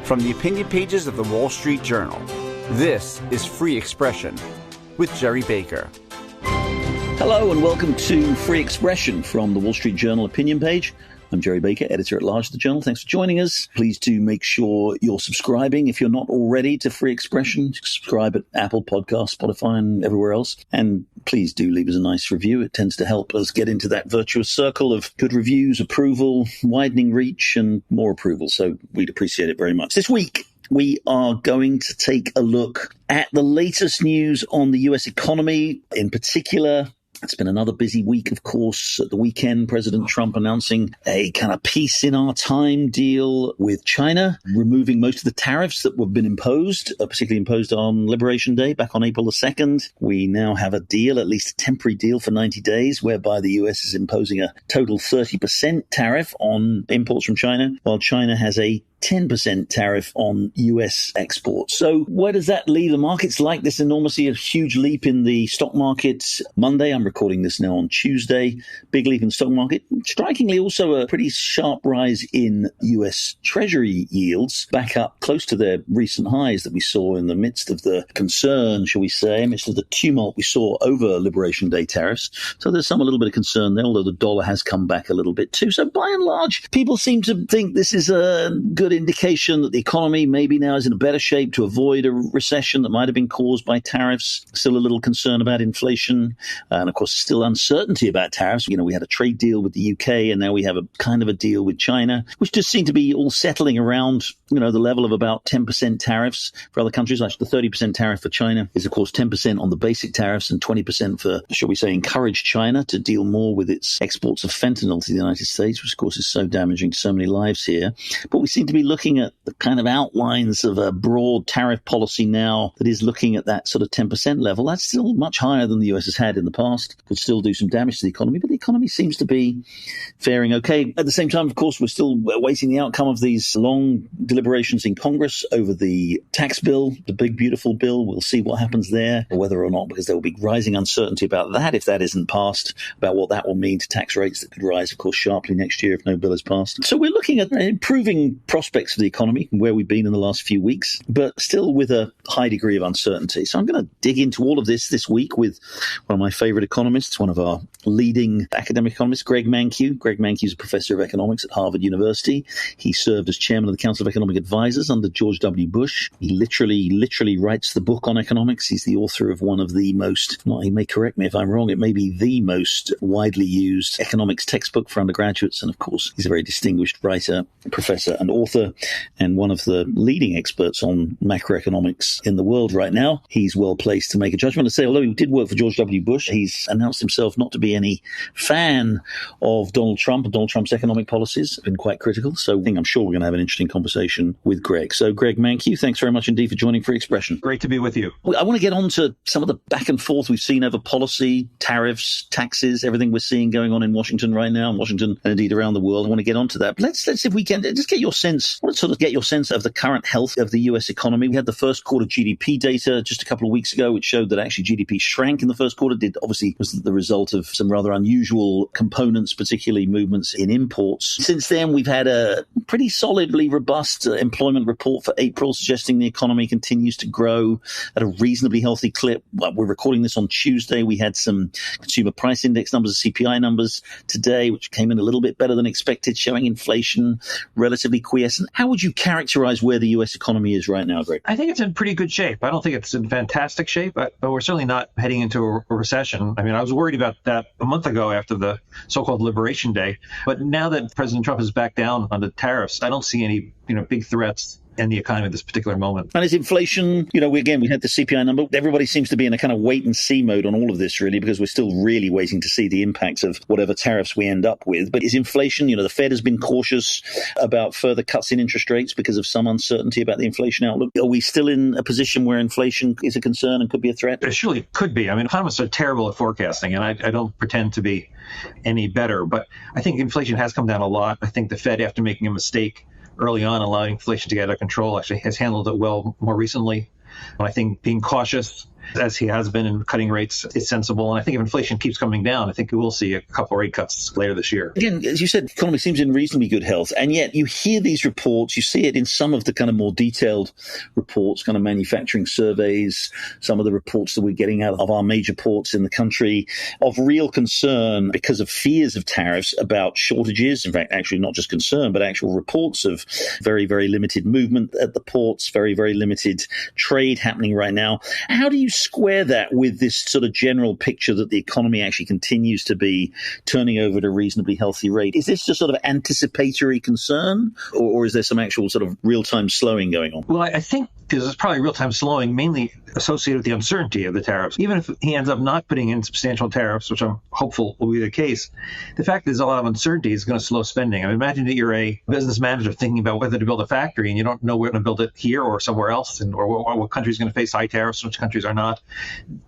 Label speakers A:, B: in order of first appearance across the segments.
A: From the opinion pages of the Wall Street Journal, this is Free Expression with Gerry Baker.
B: Hello and welcome to Free Expression from the Wall Street Journal opinion page. I'm Gerry Baker, editor-at-large of the Journal. Thanks for joining us. Please do make sure you're subscribing if you're not already to Free Expression. Subscribe at Apple Podcasts, Spotify, and everywhere else. And please do leave us a nice review. It tends to help us get into that virtuous circle of good reviews, approval, widening reach, and more approval. So we'd appreciate it very much. This week, we are going to take a look at the latest news on the U.S. economy. In particular, it's been another busy week, of course. At the weekend, President Trump announcing a kind of peace in our time deal with China, removing most of the tariffs that have been imposed, particularly imposed on Liberation Day back on April the 2nd. We now have a deal, at least a temporary deal for 90 days, whereby the U.S. is imposing a total 30% tariff on imports from China, while China has a 10% tariff on U.S. exports. So where does that leave the markets? Like this enormously, a huge leap in the stock market Monday. I'm recording this now on Tuesday. Big leap in the stock market. Strikingly, also a pretty sharp rise in U.S. Treasury yields, back up close to their recent highs that we saw in the midst of the concern, shall we say, amidst of the tumult we saw over Liberation Day tariffs. So there's a little bit of concern there, although the dollar has come back a little bit too. So by and large, people seem to think this is a good indication that the economy maybe now is in a better shape to avoid a recession that might have been caused by tariffs. Still a little concern about inflation, and of course still uncertainty about tariffs. You know, we had a trade deal with the UK, and now we have a kind of a deal with China, which just seem to be all settling around, the level of about 10% tariffs for other countries. Actually, the 30% tariff for China is, of course, 10% on the basic tariffs and 20% for, shall we say, encourage China to deal more with its exports of fentanyl to the United States, which, of course, is so damaging to so many lives here. But we seem to be looking at the kind of outlines of a broad tariff policy now that is looking at that sort of 10% level. That's still much higher than the US has had in the past. Could still do some damage to the economy, but the economy seems to be faring okay. At the same time, of course, we're still awaiting the outcome of these long deliberations in Congress over the tax bill, the big, beautiful bill. We'll see what happens there, or whether or not, because there will be rising uncertainty about that if that isn't passed, about what that will mean to tax rates that could rise, of course, sharply next year if no bill is passed. So we're looking at improving prospects for the economy and where we've been in the last few weeks, but still with a high degree of uncertainty. So I'm going to dig into all of this week with one of my favorite economists, one of our leading academic economists, Greg Mankiw. Greg Mankiw is a professor of economics at Harvard University. He served as chairman of the Council of Economic Advisors under George W. Bush. He literally writes the book on economics. He's the author of one of the most, he may correct me if I'm wrong, it may be the most widely used economics textbook for undergraduates. And of course, he's a very distinguished writer, professor and author, and one of the leading experts on macroeconomics in the world right now. He's well placed to make a judgment and say, although he did work for George W. Bush, he's announced himself not to be any fan of Donald Trump and Donald Trump's economic policies. Been quite critical. So I'm sure we're going to have an interesting conversation with Greg. So Greg Mankiw, thanks very much indeed for joining Free Expression.
C: Great to be with you.
B: I want to get on to some of the back and forth we've seen over policy, tariffs, taxes, everything we're seeing going on in Washington right now, in Washington and indeed around the world. I want to get on to that. But let's see if we can just get your sense. I want to sort of get your sense of the current health of the U.S. economy. We had the first quarter GDP data just a couple of weeks ago, which showed that actually GDP shrank in the first quarter. Obviously was the result of some rather unusual components, particularly movements in imports. Since then, we've had a pretty solidly robust employment report for April, suggesting the economy continues to grow at a reasonably healthy clip. We're recording this on Tuesday. We had some consumer price index numbers, CPI numbers today, which came in a little bit better than expected, showing inflation relatively quiescent. How would you characterize where the U.S. economy is right now, Greg?
C: I think it's in pretty good shape. I don't think it's in fantastic shape, but we're certainly not heading into a recession. I mean, I was worried about that a month ago after the so-called Liberation Day. But now that President Trump is back down on the tariffs, I don't see any big threats in the economy at this particular moment.
B: And is inflation, we had the CPI number. Everybody seems to be in a kind of wait and see mode on all of this, really, because we're still really waiting to see the impact of whatever tariffs we end up with. But is inflation, the Fed has been cautious about further cuts in interest rates because of some uncertainty about the inflation outlook. Are we still in a position where inflation is a concern and could be a threat?
C: It surely could be. I mean, economists are terrible at forecasting, and I don't pretend to be any better. But I think inflation has come down a lot. I think the Fed, after making a mistake early on, allowing inflation to get out of control, actually has handled it well more recently. And I think being cautious as he has been, and cutting rates is sensible. And I think if inflation keeps coming down, I think we will see a couple of rate cuts later this year.
B: Again, as you said, the economy seems in reasonably good health, and yet you hear these reports, you see it in some of the kind of more detailed reports, kind of manufacturing surveys, some of the reports that we're getting out of our major ports in the country, of real concern because of fears of tariffs about shortages. In fact, actually not just concern, but actual reports of very, very limited movement at the ports, very, very limited trade happening right now. How do you square that with this sort of general picture that the economy actually continues to be turning over at a reasonably healthy rate? Is this just sort of anticipatory concern, or is there some actual sort of real-time slowing going on?
C: Well, I think there's probably real-time slowing, mainly associated with the uncertainty of the tariffs. Even if he ends up not putting in substantial tariffs, which I'm hopeful will be the case, the fact that there's a lot of uncertainty is going to slow spending. I mean, imagine that you're a business manager thinking about whether to build a factory and you don't know where to build it here or somewhere else, or what country is going to face high tariffs, which countries are not.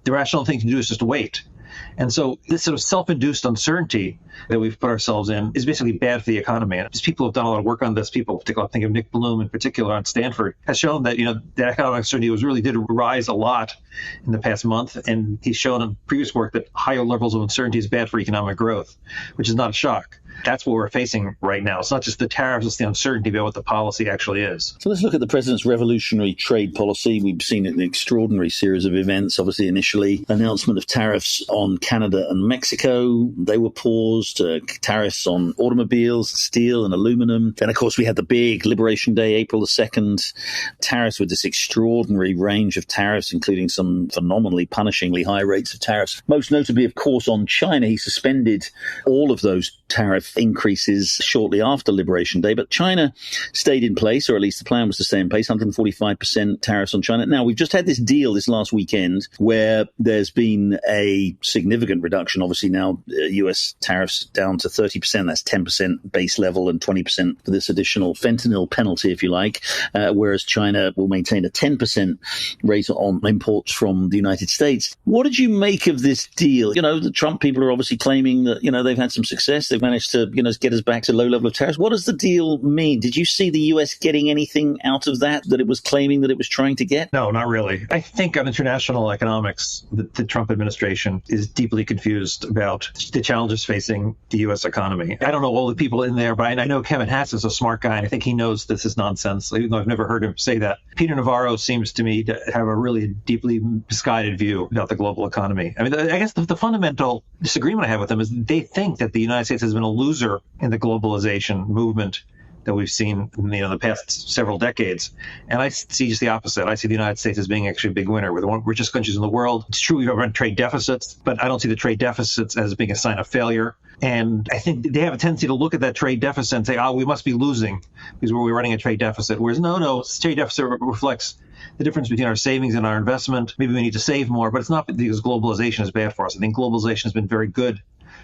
C: The rational thing to do is just to wait. And so this sort of self-induced uncertainty that we've put ourselves in is basically bad for the economy. And people have done a lot of work on this. People, particularly, I think of Nick Bloom in particular on Stanford, has shown that, that economic uncertainty did rise a lot in the past month. And he's shown in previous work that higher levels of uncertainty is bad for economic growth, which is not a shock. That's what we're facing right now. It's not just the tariffs, it's the uncertainty about what the policy actually is.
B: So let's look at the president's revolutionary trade policy. We've seen an extraordinary series of events. Obviously, initially, announcement of tariffs on Canada and Mexico. They were paused. Tariffs on automobiles, steel and aluminum. Then, of course, we had the big Liberation Day, April the 2nd. Tariffs with this extraordinary range of tariffs, including some phenomenally punishingly high rates of tariffs. Most notably, of course, on China. He suspended all of those tariff increases shortly after Liberation Day, but China stayed in place, or at least the plan was to stay in place, 145% tariffs on China. Now, we've just had this deal this last weekend where there's been a significant reduction. Obviously now US tariffs down to 30%, that's 10% base level and 20% for this additional fentanyl penalty, if you like, whereas China will maintain a 10% rate on imports from the United States. What did you make of this deal? The Trump people are obviously claiming that, they've had some success. They've managed to, get us back to low level of tariffs. What does the deal mean? Did you see the US getting anything out of that it was claiming that it was trying to get?
C: No, not really. I think on international economics, the Trump administration is deeply confused about the challenges facing the US economy. I don't know all the people in there, but I know Kevin Hass is a smart guy, and I think he knows this is nonsense, even though I've never heard him say that. Peter Navarro seems to me to have a really deeply misguided view about the global economy. I mean, I guess the fundamental disagreement I have with them is they think that the United States has been a loser in the globalization movement that we've seen in the past several decades. And I see just the opposite. I see the United States as being actually a big winner. We're the one richest countries in the world. It's true we run trade deficits, but I don't see the trade deficits as being a sign of failure. And I think they have a tendency to look at that trade deficit and say, we must be losing because we're running a trade deficit. Whereas no, trade deficit reflects the difference between our savings and our investment. Maybe we need to save more, but it's not because globalization is bad for us. I think globalization has been very good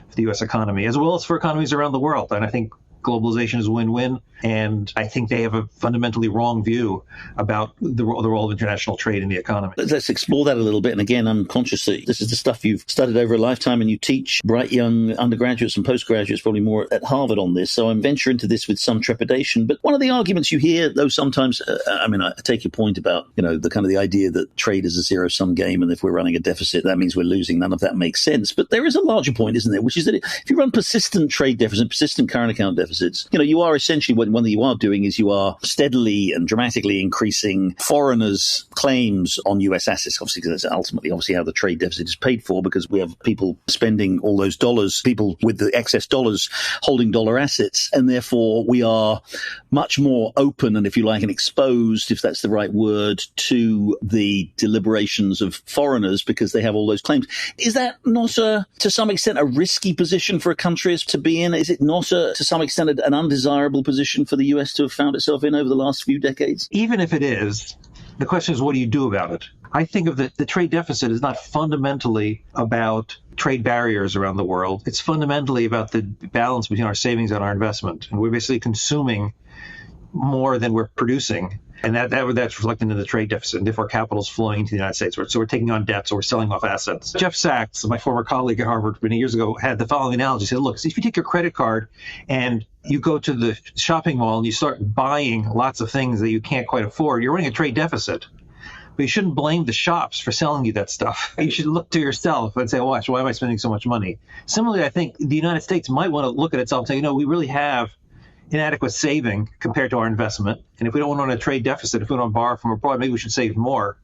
C: for the U.S. economy, as well as for economies around the world. And I think globalization is a win-win, and I think they have a fundamentally wrong view about the role of international trade in the economy.
B: Let's explore that a little bit. And again, I'm conscious that this is the stuff you've studied over a lifetime, and you teach bright young undergraduates and postgraduates, probably more at Harvard on this. So I'm venturing into this with some trepidation. But one of the arguments you hear, though, sometimes, I take your point about, the kind of the idea that trade is a zero-sum game, and if we're running a deficit, that means we're losing. None of that makes sense. But there is a larger point, isn't there, which is that if you run persistent trade deficit, persistent current account deficits, you are essentially, one that you are doing is you are steadily and dramatically increasing foreigners' claims on U.S. assets, obviously, because that's ultimately obviously how the trade deficit is paid for, because we have people spending all those dollars, people with the excess dollars holding dollar assets, and therefore we are much more open and, if you like, and exposed, if that's the right word, to the deliberations of foreigners because they have all those claims. Is that not, to some extent, a risky position for a country to be in? Is it not, to some extent, an undesirable position for the US to have found itself in over the last few decades?
C: Even if it is, the question is, what do you do about it? I think of the trade deficit is not fundamentally about trade barriers around the world. It's fundamentally about the balance between our savings and our investment. And we're basically consuming more than we're producing. And that's reflected in the trade deficit, and therefore capital is flowing into the United States. So we're taking on debt, so we're selling off assets. Jeff Sachs, my former colleague at Harvard many years ago, had the following analogy. He said, look, if you take your credit card and you go to the shopping mall and you start buying lots of things that you can't quite afford, you're running a trade deficit. But you shouldn't blame the shops for selling you that stuff. You should look to yourself and say, watch, why am I spending so much money? Similarly, I think the United States might want to look at itself and say, we really have inadequate saving compared to our investment. And if we don't want to trade deficit, if we don't borrow from abroad, maybe we should save more.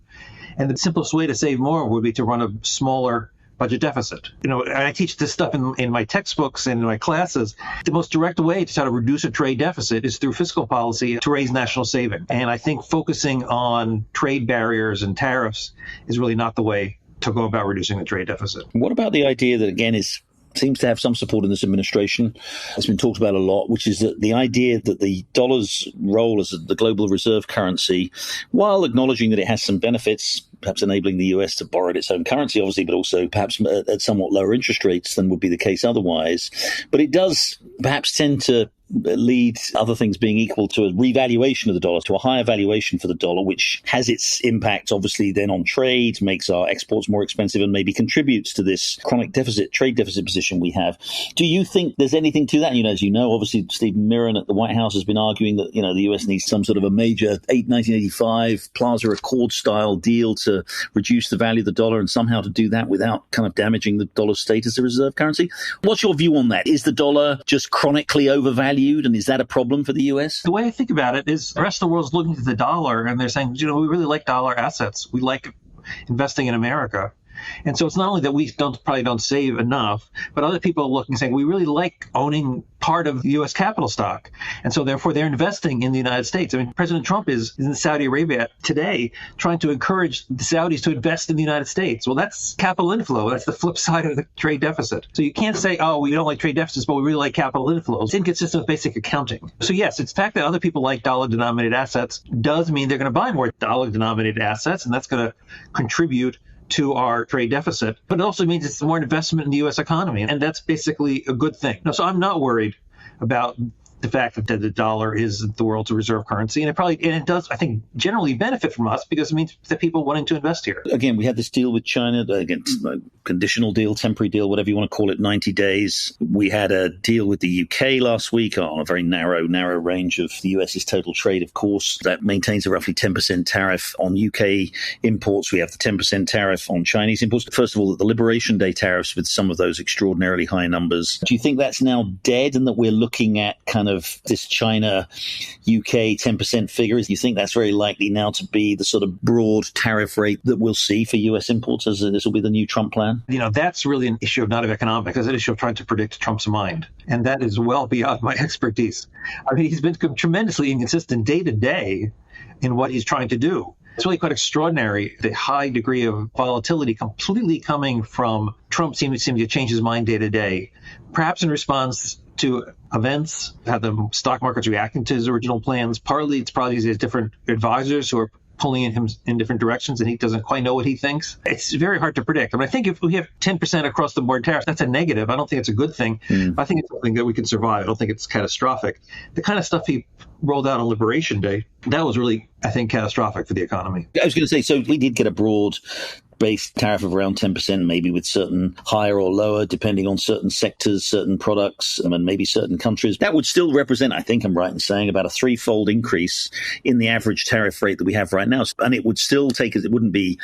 C: And the simplest way to save more would be to run a smaller budget deficit. I teach this stuff in my textbooks and in my classes. The most direct way to try to reduce a trade deficit is through fiscal policy to raise national saving. And I think focusing on trade barriers and tariffs is really not the way to go about reducing the trade deficit.
B: What about the idea that, again, seems to have some support in this administration? It's been talked about a lot, which is that the idea that the dollar's role as the global reserve currency, while acknowledging that it has some benefits, perhaps enabling the US to borrow its own currency, obviously, but also perhaps at somewhat lower interest rates than would be the case otherwise. But it does perhaps tend to lead, other things being equal, to a revaluation of the dollar, to a higher valuation for the dollar, which has its impact, obviously, then on trade, makes our exports more expensive, and maybe contributes to this chronic trade deficit position we have. Do you think there's anything to that? As you know, obviously, Stephen Mirren at the White House has been arguing that, the US needs some sort of a major 1985 Plaza Accord style deal to reduce the value of the dollar, and somehow to do that without kind of damaging the dollar's status as a reserve currency. What's your view on that? Is the dollar just chronically overvalued? And is that a problem for the US?
C: The way I think about it is the rest of the world's looking at the dollar and they're saying, we really like dollar assets. We like investing in America. And so it's not only that we probably don't save enough, but other people are looking and saying, we really like owning part of U.S. capital stock. And so therefore they're investing in the United States. President Trump is in Saudi Arabia today trying to encourage the Saudis to invest in the United States. Well, that's capital inflow. That's the flip side of the trade deficit. So you can't say, we don't like trade deficits, but we really like capital inflows. It's inconsistent with basic accounting. So yes, it's the fact that other people like dollar-denominated assets does mean they're going to buy more dollar-denominated assets, and that's going to contribute to our trade deficit, but it also means it's more investment in the U.S. economy, and that's basically a good thing. So I'm not worried about the fact that the dollar is the world's reserve currency, and it does, I think, generally benefit from us because it means that people wanting to invest here.
B: Again, we had this deal with China, again, conditional deal, temporary deal, whatever you want to call it, 90 days. We had a deal with the UK last week on a very narrow range of the US's total trade, of course. That maintains a roughly 10% tariff on UK imports. We have the 10% tariff on Chinese imports. First of all, the Liberation Day tariffs with some of those extraordinarily high numbers. Do you think that's now dead and that we're looking at kind of this China UK 10% figure? Do you think that's very likely now to be the sort of broad tariff rate that we'll see for US importers? This will be the new Trump plan?
C: That's really an issue not of economics. It's an issue of trying to predict Trump's mind. And that is well beyond my expertise. He's been tremendously inconsistent day to day in what he's trying to do. It's really quite extraordinary, the high degree of volatility completely coming from Trump seeming to change his mind day to day, perhaps in response to events, how the stock market's reacting to his original plans. Partly, it's probably his different advisors who are pulling him in different directions, and he doesn't quite know what he thinks. It's very hard to predict. I think if we have 10% across the board tariffs, that's a negative. I don't think it's a good thing. I think it's something that we can survive. I don't think it's catastrophic. The kind of stuff he rolled out on Liberation Day, that was really, I think, catastrophic for the economy.
B: I was going to say, so we did get a broad base tariff of around 10%, maybe with certain higher or lower, depending on certain sectors, certain products, and maybe certain countries. That would still represent, I think I'm right in saying, about a threefold increase in the average tariff rate that we have right now. And it would still take us, it wouldn't be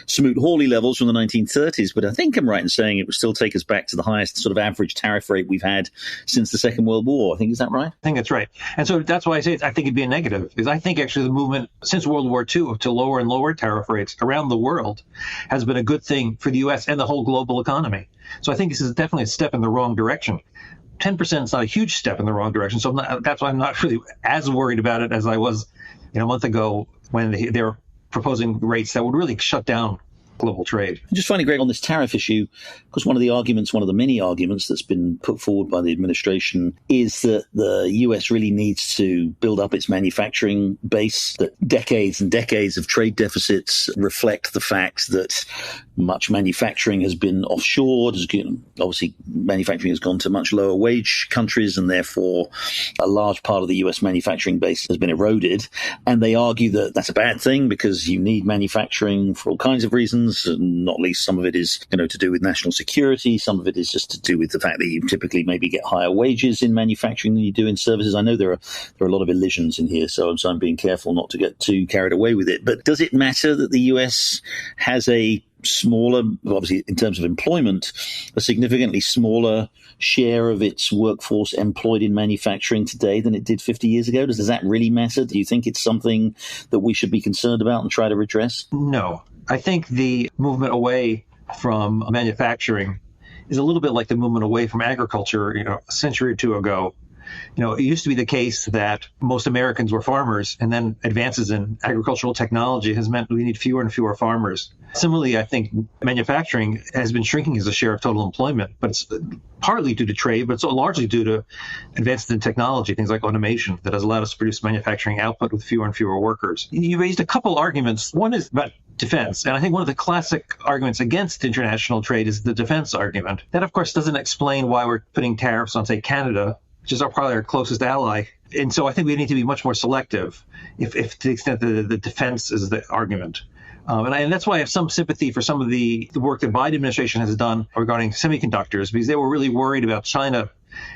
B: Smoot-Hawley levels from the 1930s, but I think I'm right in saying it would still take us back to the highest sort of average tariff rate we've had since the Second World War. I think, is that right?
C: I think that's right. And so that's why I say I think it'd be a negative, because I think actually the movement since World War II to lower and lower tariff rates around the world has been a good thing for the U.S. and the whole global economy. So I think this is definitely a step in the wrong direction. 10% is not a huge step in the wrong direction. So that's why I'm not really as worried about it as I was a month ago when they were proposing rates that would really shut down global trade.
B: Just finally, Greg, on this tariff issue, because one of the many arguments that's been put forward by the administration is that the US really needs to build up its manufacturing base, that decades and decades of trade deficits reflect the fact that much manufacturing has been offshored. Obviously, manufacturing has gone to much lower wage countries, and therefore a large part of the US manufacturing base has been eroded. And they argue that that's a bad thing because you need manufacturing for all kinds of reasons, and not least some of it is, to do with national security. Some of it is just to do with the fact that you typically maybe get higher wages in manufacturing than you do in services. I know there are a lot of elisions in here, so I'm being careful not to get too carried away with it. But does it matter that the US has a smaller, obviously in terms of employment, a significantly smaller share of its workforce employed in manufacturing today than it did 50 years ago? Does that really matter? Do you think it's something that we should be concerned about and try to redress?
C: No. I think the movement away from manufacturing is a little bit like the movement away from agriculture, a century or two ago. It used to be the case that most Americans were farmers, and then advances in agricultural technology has meant we need fewer and fewer farmers. Similarly, I think manufacturing has been shrinking as a share of total employment, but it's partly due to trade, but it's largely due to advances in technology, things like automation, that has allowed us to produce manufacturing output with fewer and fewer workers. You raised a couple arguments. One is about defense. And I think one of the classic arguments against international trade is the defense argument. That, of course, doesn't explain why we're putting tariffs on, say, Canada, which is probably our closest ally. And so I think we need to be much more selective if to the extent that the defense is the argument. And that's why I have some sympathy for some of the work that Biden administration has done regarding semiconductors, because they were really worried about China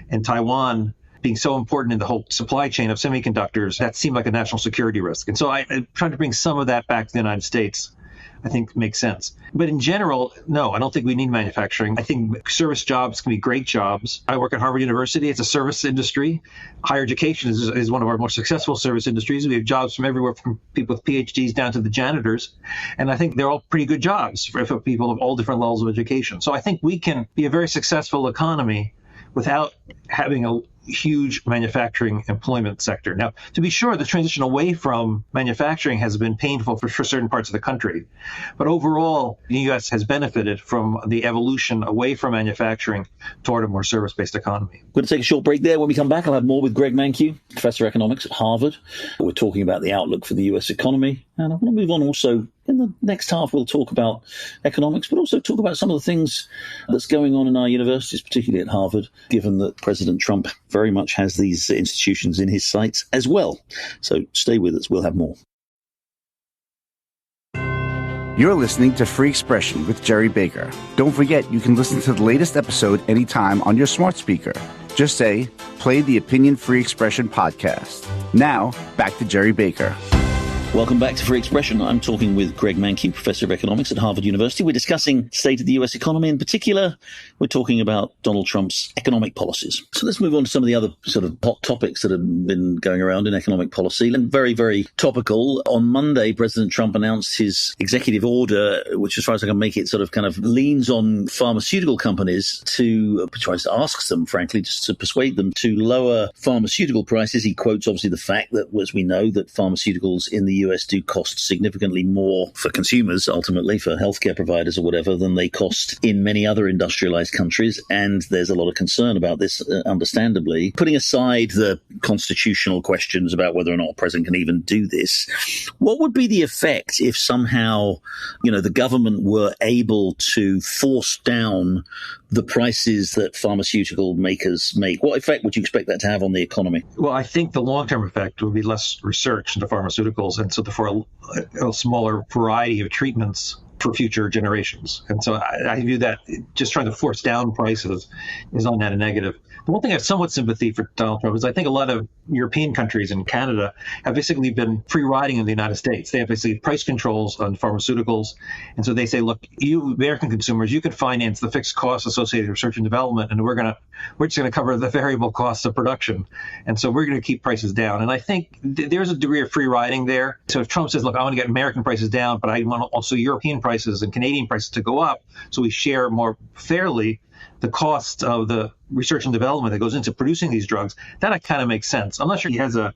C: and Taiwan being so important in the whole supply chain of semiconductors. That seemed like a national security risk. And so I'm trying to bring some of that back to the United States. I think makes sense. But in general, no, I don't think we need manufacturing. I think service jobs can be great jobs. I work at Harvard University. It's a service industry. Higher education is one of our more successful service industries. We have jobs from everywhere, from people with PhDs down to the janitors. And I think they're all pretty good jobs for people of all different levels of education. So I think we can be a very successful economy without having a huge manufacturing employment sector. Now, to be sure, the transition away from manufacturing has been painful for certain parts of the country. But overall, the U.S. has benefited from the evolution away from manufacturing toward a more service-based economy.
B: We're going to take a short break there. When we come back, I'll have more with Greg Mankiw, Professor of Economics at Harvard. We're talking about the outlook for the U.S. economy. And I want to move on also. In the next half, we'll talk about economics, but also talk about some of the things that's going on in our universities, particularly at Harvard, given that President Trump very much has these institutions in his sights as well. So stay with us. We'll have more.
A: You're listening to Free Expression with Gerry Baker. Don't forget, you can listen to the latest episode anytime on your smart speaker. Just say, play the Opinion Free Expression podcast. Now, back to Gerry Baker.
B: Welcome back to Free Expression. I'm talking with Greg Mankiw, Professor of Economics at Harvard University. We're discussing the state of the U.S. economy. In particular, we're talking about Donald Trump's economic policies. So let's move on to some of the other sort of hot topics that have been going around in economic policy. And very, very topical. On Monday, President Trump announced his executive order, which, as far as I can make it, sort of kind of leans on pharmaceutical companies asks them, frankly, just to persuade them to lower pharmaceutical prices. He quotes, obviously, the fact that, as we know, that pharmaceuticals in the US do cost significantly more for consumers, ultimately for healthcare providers or whatever, than they cost in many other industrialized countries. And there's a lot of concern about this, understandably. Putting aside the constitutional questions about whether or not a president can even do this, what would be the effect if somehow, the government were able to force down the prices that pharmaceutical makers make? What effect would you expect that to have on the economy?
C: Well, I think the long-term effect would be less research into pharmaceuticals, and so therefore a smaller variety of treatments for future generations. And so I view that just trying to force down prices is on net a negative. The one thing I have somewhat sympathy for Donald Trump is I think a lot of European countries and Canada have basically been free riding in the United States. They have basically price controls on pharmaceuticals. And so they say, look, you American consumers, you can finance the fixed costs associated with research and development, and we're just going to cover the variable costs of production. And so we're going to keep prices down. And I think there's a degree of free riding there. So if Trump says, look, I want to get American prices down, but I want also European prices and Canadian prices to go up, so we share more fairly the cost of the research and development that goes into producing these drugs, that kind of makes sense. I'm not sure he has a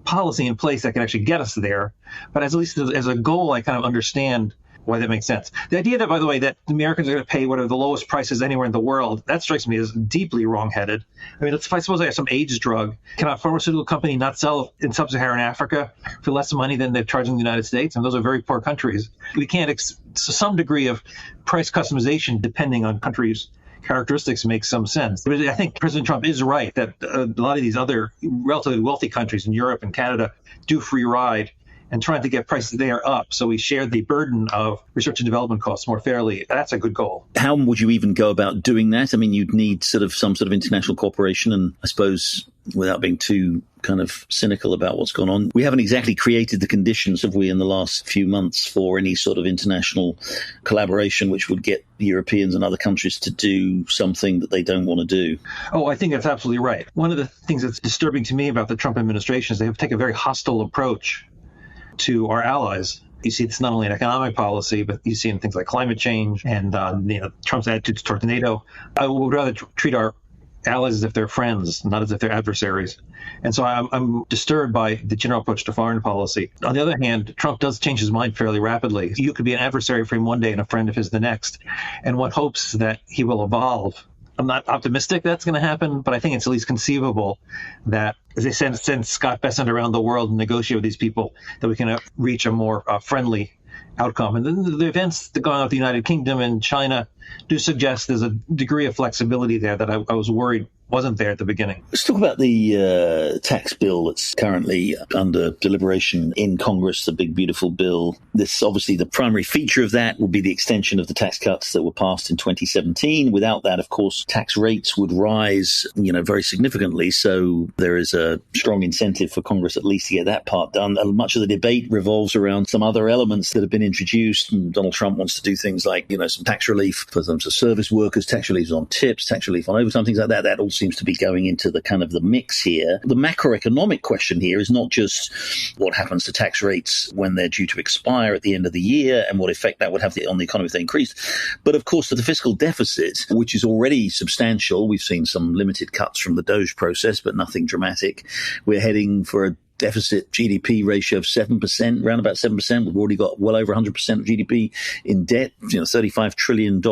C: policy in place that can actually get us there, but at least as a goal, I kind of understand why that makes sense. The idea that, by the way, that Americans are going to pay what are the lowest prices anywhere in the world, that strikes me as deeply wrongheaded. I mean, if I suppose I have some AIDS drug, can a pharmaceutical company not sell in sub-Saharan Africa for less money than they're charging the United States? And those are very poor countries. We can't, some degree of price customization depending on countries' characteristics makes some sense. But I think President Trump is right that a lot of these other relatively wealthy countries in Europe and Canada do free ride and trying to get prices there up so we share the burden of research and development costs more fairly. That's a good goal.
B: How would you even go about doing that? I mean, you'd need some sort of international cooperation, and I suppose without being too kind of cynical about what's gone on, we haven't exactly created the conditions, have we, in the last few months for any sort of international collaboration which would get Europeans and other countries to do something that they don't want to do.
C: Oh, I think that's absolutely right. One of the things that's disturbing to me about the Trump administration is they have taken a very hostile approach to our allies. You see this not only in economic policy, but you see in things like climate change and Trump's attitudes towards NATO. I would rather treat our allies as if they're friends, not as if they're adversaries. And so I'm disturbed by the general approach to foreign policy. On the other hand, Trump does change his mind fairly rapidly. You could be an adversary for him one day and a friend of his the next. And one hopes that he will evolve. I'm not optimistic that's going to happen, but I think it's at least conceivable that as they send Scott Bessent around the world and negotiate with these people, that we can reach a more friendly outcome. And then the events that go on with the United Kingdom and China do suggest there's a degree of flexibility there that I was worried wasn't there at the beginning.
B: Let's talk about the tax bill that's currently under deliberation in Congress, the big, beautiful bill. This, obviously, the primary feature of that will be the extension of the tax cuts that were passed in 2017. Without that, of course, tax rates would rise, very significantly. So there is a strong incentive for Congress at least to get that part done. Much of the debate revolves around some other elements that have been introduced. And Donald Trump wants to do things like, some tax relief for some service workers, tax relief on tips, tax relief on overtime, things like that. That all seems to be going into the kind of the mix here. The macroeconomic question here is not just what happens to tax rates when they're due to expire at the end of the year and what effect that would have on the economy if they increase, but of course the fiscal deficit, which is already substantial. We've seen some limited cuts from the Doge process, but nothing dramatic. We're heading for a deficit GDP ratio of 7%, around about 7%. We've already got well over 100% of GDP in debt, $35 trillion.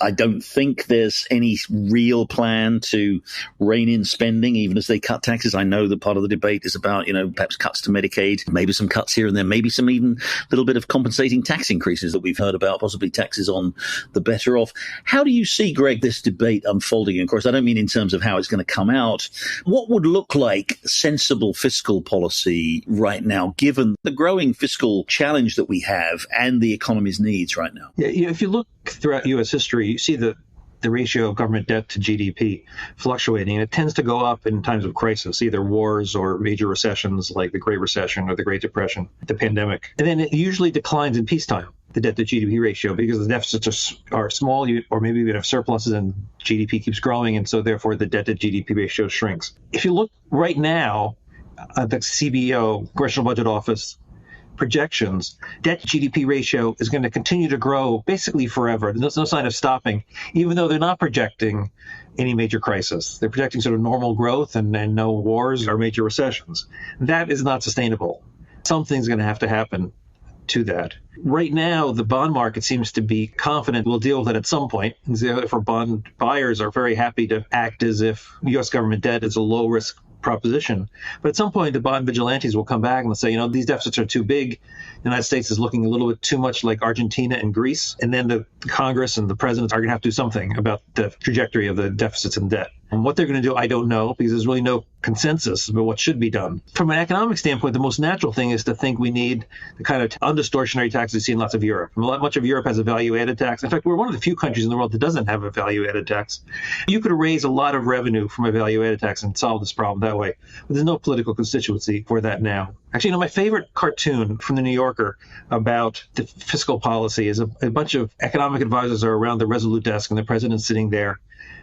B: I don't think there's any real plan to rein in spending, even as they cut taxes. I know that part of the debate is about, perhaps cuts to Medicaid, maybe some cuts here and there, maybe some even little bit of compensating tax increases that we've heard about, possibly taxes on the better off. How do you see, Greg, this debate unfolding? And of course, I don't mean in terms of how it's going to come out. What would look like sensible fiscal policy right now, given the growing fiscal challenge that we have and the economy's needs right now?
C: Yeah, if you look throughout U.S. history, you see the ratio of government debt to GDP fluctuating. And it tends to go up in times of crisis, either wars or major recessions like the Great Recession or the Great Depression, the pandemic. And then it usually declines in peacetime, the debt to GDP ratio, because the deficits are small, or maybe even have surpluses and GDP keeps growing. And so therefore the debt to GDP ratio shrinks. If you look right now, the CBO, Congressional Budget Office, projections, debt to GDP ratio is going to continue to grow basically forever. There's no sign of stopping, even though they're not projecting any major crisis. They're projecting sort of normal growth and no wars or major recessions. That is not sustainable. Something's going to have to happen to that. Right now, the bond market seems to be confident we'll deal with it at some point. Therefore, bond buyers are very happy to act as if U.S. government debt is a low-risk proposition. But at some point, the bond vigilantes will come back and they'll say, these deficits are too big. The United States is looking a little bit too much like Argentina and Greece. And then the Congress and the presidents are going to have to do something about the trajectory of the deficits and debt. And what they're going to do, I don't know, because there's really no consensus about what should be done. From an economic standpoint, the most natural thing is to think we need the kind of undistortionary tax we see in lots of Europe. Much of Europe has a value-added tax. In fact, we're one of the few countries in the world that doesn't have a value-added tax. You could raise a lot of revenue from a value-added tax and solve this problem that way. But there's no political constituency for that now. Actually, my favorite cartoon from the New Yorker about the fiscal policy is a bunch of economic advisors are around the Resolute desk and the president's sitting there.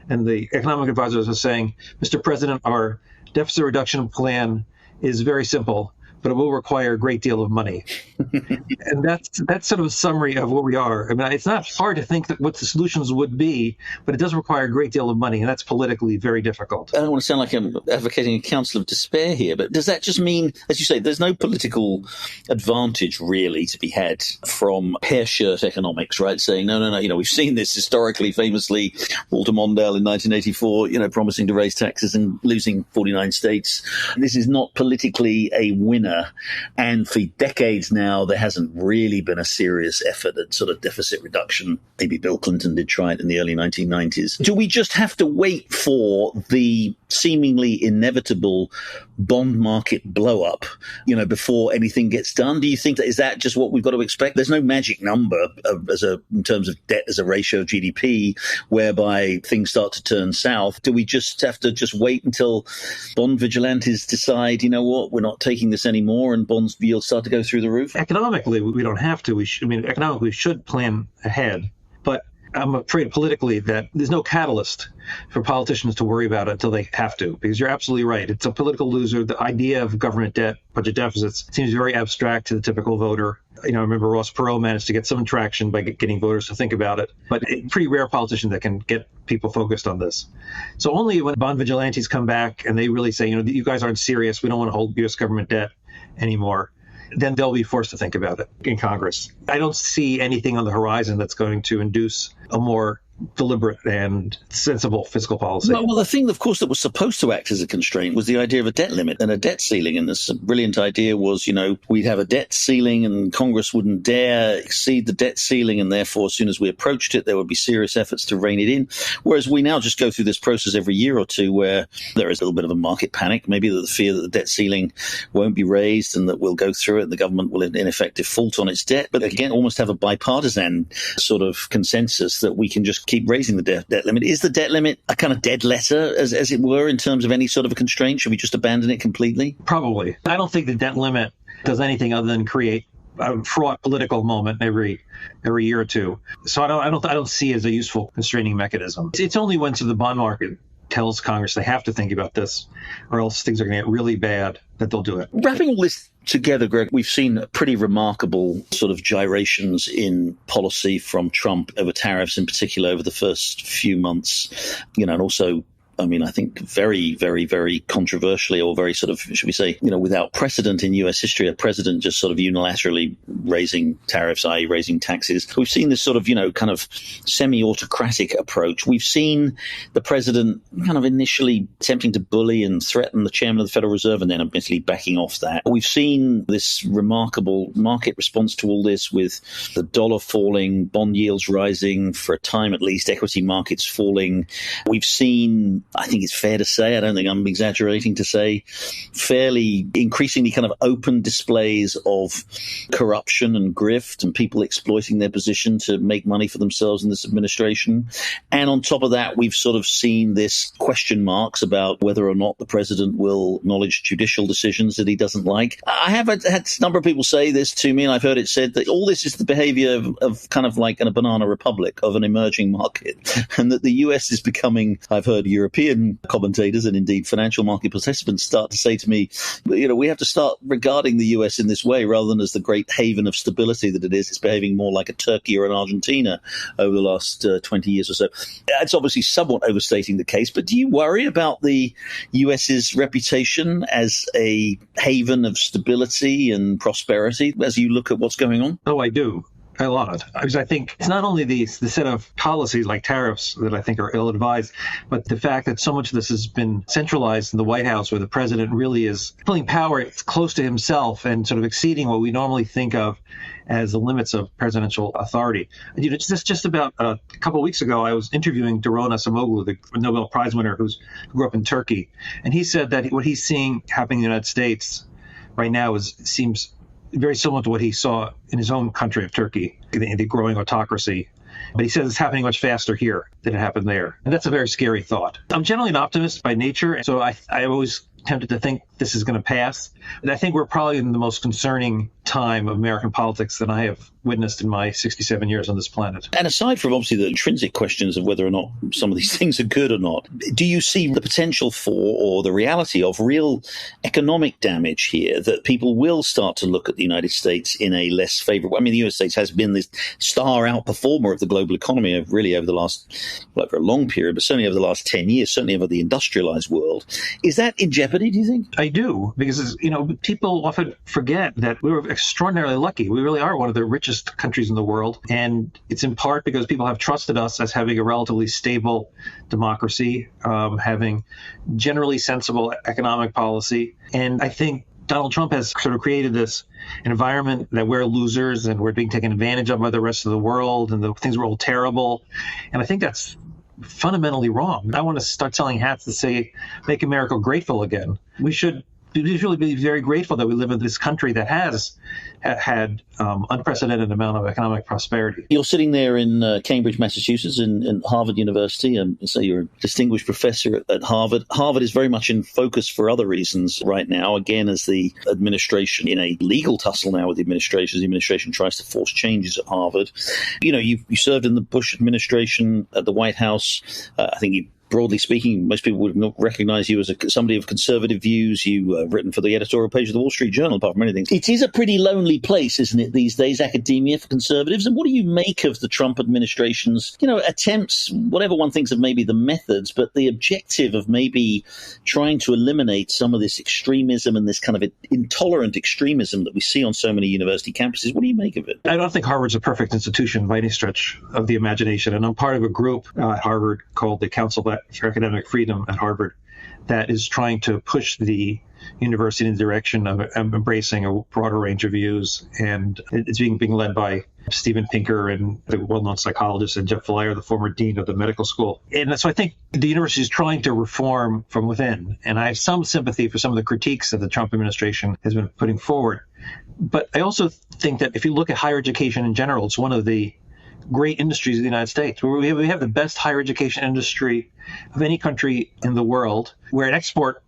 C: And the economic advisors are saying, Mr. President, our deficit reduction plan is very simple. but it will require a great deal of money. And that's sort of a summary of where we are. I mean, it's not hard to think that what the solutions would be, but it does require a great deal of money, and that's politically very difficult.
B: I don't want to sound like I'm advocating a counsel of despair here, but does that just mean, as you say, there's no political advantage really to be had from hair shirt economics, right? Saying, no, we've seen this historically, famously, Walter Mondale in 1984, promising to raise taxes and losing 49 states. This is not politically a winner. And for decades now, there hasn't really been a serious effort at sort of deficit reduction. Maybe Bill Clinton did try it in the early 1990s. Do we just have to wait for the seemingly inevitable bond market blow up, before anything gets done? Do you think is that just what we've got to expect? There's no magic number in terms of debt as a ratio of GDP whereby things start to turn south. Do we just have to wait until bond vigilantes decide, we're not taking this anymore, and bonds yields start to go through the roof?
C: Economically, we don't have to. Economically, we should plan ahead. But I'm afraid politically that there's no catalyst for politicians to worry about it until they have to, because you're absolutely right. It's a political loser. The idea of government debt, budget deficits, seems very abstract to the typical voter. I remember Ross Perot managed to get some traction by getting voters to think about it, but a pretty rare politician that can get people focused on this. So only when bond vigilantes come back and they really say, you guys aren't serious, we don't want to hold U.S. government debt anymore, then they'll be forced to think about it in Congress. I don't see anything on the horizon that's going to induce a more deliberate and sensible fiscal policy.
B: Well, the thing, of course, that was supposed to act as a constraint was the idea of a debt limit and a debt ceiling. And this brilliant idea was, we'd have a debt ceiling and Congress wouldn't dare exceed the debt ceiling. And therefore, as soon as we approached it, there would be serious efforts to rein it in. Whereas we now just go through this process every year or two where there is a little bit of a market panic, maybe the fear that the debt ceiling won't be raised and that we'll go through it and the government will in effect default on its debt. But again, almost have a bipartisan sort of consensus that we can just keep raising the debt limit. Is the debt limit a kind of dead letter, as it were, in terms of any sort of a constraint? Should we just abandon it completely?
C: Probably. I don't think the debt limit does anything other than create a fraught political moment every year or two. So I don't see it as a useful constraining mechanism. It's only when the bond market tells Congress they have to think about this, or else things are going to get really bad, that they'll do it.
B: Wrapping all this together, Greg, we've seen pretty remarkable sort of gyrations in policy from Trump over tariffs, in particular over the first few months, and also, I think very, very, very controversially, or very sort of, should we say, without precedent in U.S. history, a president just sort of unilaterally raising tariffs, i.e. raising taxes. We've seen this sort of, kind of semi-autocratic approach. We've seen the president kind of initially attempting to bully and threaten the chairman of the Federal Reserve and then admittedly backing off that. We've seen this remarkable market response to all this with the dollar falling, bond yields rising, for a time at least, equity markets falling. We've seen, I think it's fair to say, I don't think I'm exaggerating to say, fairly increasingly kind of open displays of corruption and grift and people exploiting their position to make money for themselves in this administration. And on top of that, we've sort of seen this question marks about whether or not the president will acknowledge judicial decisions that he doesn't like. I have had a number of people say this to me, and I've heard it said that all this is the behavior of kind of like in a banana republic of an emerging market, and that the US is becoming, I've heard European commentators and indeed financial market participants start to say to me, we have to start regarding the US in this way rather than as the great haven of stability that it is. It's behaving more like a Turkey or an Argentina over the last 20 years or so. It's obviously somewhat overstating the case, but do you worry about the US's reputation as a haven of stability and prosperity as you look at what's going on?
C: Oh, I do. A lot. Because I think it's not only the set of policies like tariffs that I think are ill-advised, but the fact that so much of this has been centralized in the White House, where the president really is pulling power close to himself and sort of exceeding what we normally think of as the limits of presidential authority. Just about a couple of weeks ago, I was interviewing Daron Acemoglu, the Nobel Prize winner who grew up in Turkey, and he said that what he's seeing happening in the United States right now seems very similar to what he saw in his own country of Turkey, the growing autocracy. But he says it's happening much faster here than it happened there. And that's a very scary thought. I'm generally an optimist by nature, so I always tempted to think this is going to pass. But I think we're probably in the most concerning time of American politics than I have witnessed in my 67 years on this planet.
B: And aside from obviously the intrinsic questions of whether or not some of these things are good or not, do you see the potential for or the reality of real economic damage here, that people will start to look at the United States in a less favorable? I mean, the United States has been this star outperformer of the global economy really over the last, well, over a long period, but certainly over the last 10 years, certainly over the industrialized world. Is that in jeopardy, do you think?
C: I do, because, people often forget that we were extraordinarily lucky. We really are one of the richest countries in the world. And it's in part because people have trusted us as having a relatively stable democracy, having generally sensible economic policy. And I think Donald Trump has sort of created this environment that we're losers and we're being taken advantage of by the rest of the world and the things were all terrible. And I think that's fundamentally wrong. I want to start selling hats that say, make America grateful again. We should really be very grateful that we live in this country that has had unprecedented amount of economic prosperity.
B: You're sitting there in Cambridge, Massachusetts, in Harvard University, and so you're a distinguished professor at Harvard. Harvard is very much in focus for other reasons right now, again, as the administration, in a legal tussle now with the administration, as the administration tries to force changes at Harvard. You served in the Bush administration at the White House. I think you, broadly speaking, most people would not recognize you as somebody of conservative views. You written for the editorial page of the Wall Street Journal, apart from many things. It is a pretty lonely place, isn't it, these days, academia for conservatives? And what do you make of the Trump administration's, attempts, whatever one thinks of maybe the methods, but the objective of maybe trying to eliminate some of this extremism and this kind of intolerant extremism that we see on so many university campuses? What do you make of it?
C: I don't think Harvard's a perfect institution by any stretch of the imagination. And I'm part of a group at Harvard called the Council for Academic Freedom at Harvard that is trying to push the university in the direction of embracing a broader range of views. And it's being led by Steven Pinker and the well-known psychologist, and Jeff Flier, the former dean of the medical school. And so I think the university is trying to reform from within. And I have some sympathy for some of the critiques that the Trump administration has been putting forward. But I also think that if you look at higher education in general, it's one of the great industries of the United States. We have the best higher education industry of any country in the world. We're an export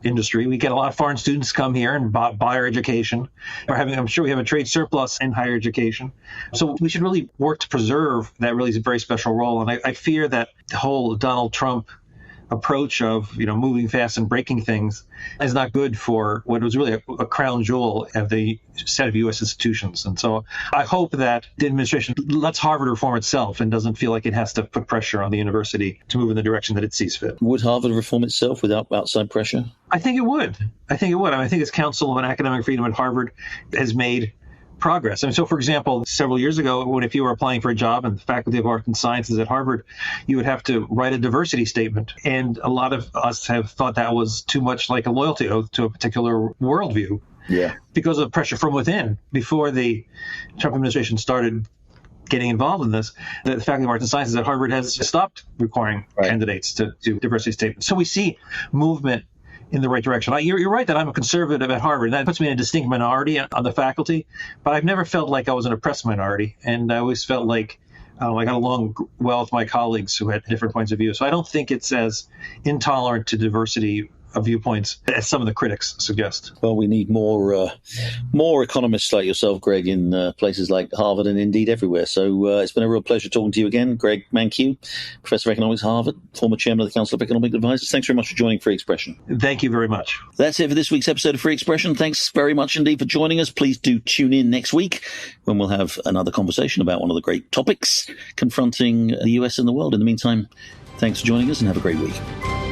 C: industry. We get a lot of foreign students come here and buy our education. I'm sure we have a trade surplus in higher education. So we should really work to preserve that really very special role. And I fear that the whole Donald Trump approach of moving fast and breaking things is not good for what was really a crown jewel of the set of U.S. institutions. And so I hope that the administration lets Harvard reform itself and doesn't feel like it has to put pressure on the university to move in the direction that it sees fit.
B: Would Harvard reform itself without outside pressure?
C: I think it would. I think its Council on Academic Freedom at Harvard has made progress. So, for example, several years ago, if you were applying for a job in the Faculty of Arts and Sciences at Harvard, you would have to write a diversity statement. And a lot of us have thought that was too much like a loyalty oath to a particular worldview.
B: Yeah.
C: Because of pressure from within. Before the Trump administration started getting involved in this, the Faculty of Arts and Sciences at Harvard has stopped requiring candidates to do diversity statements. So we see movement in the right direction. You're right that I'm a conservative at Harvard, and that puts me in a distinct minority on the faculty, but I've never felt like I was an oppressed minority, and I always felt like I got along well with my colleagues who had different points of view. So I don't think it's as intolerant to diversity of viewpoints as some of the critics suggest.
B: Well, we need more economists like yourself, Greg, in places like Harvard and indeed everywhere. So it's been a real pleasure talking to you again. Greg Mankiw, Professor of Economics at Harvard, former Chairman of the Council of Economic Advisors. Thanks very much for joining Free Expression.
C: Thank you very much.
B: That's it for this week's episode of Free Expression. Thanks very much indeed for joining us. Please do tune in next week when we'll have another conversation about one of the great topics confronting the US and the world. In the meantime, thanks for joining us and have a great week.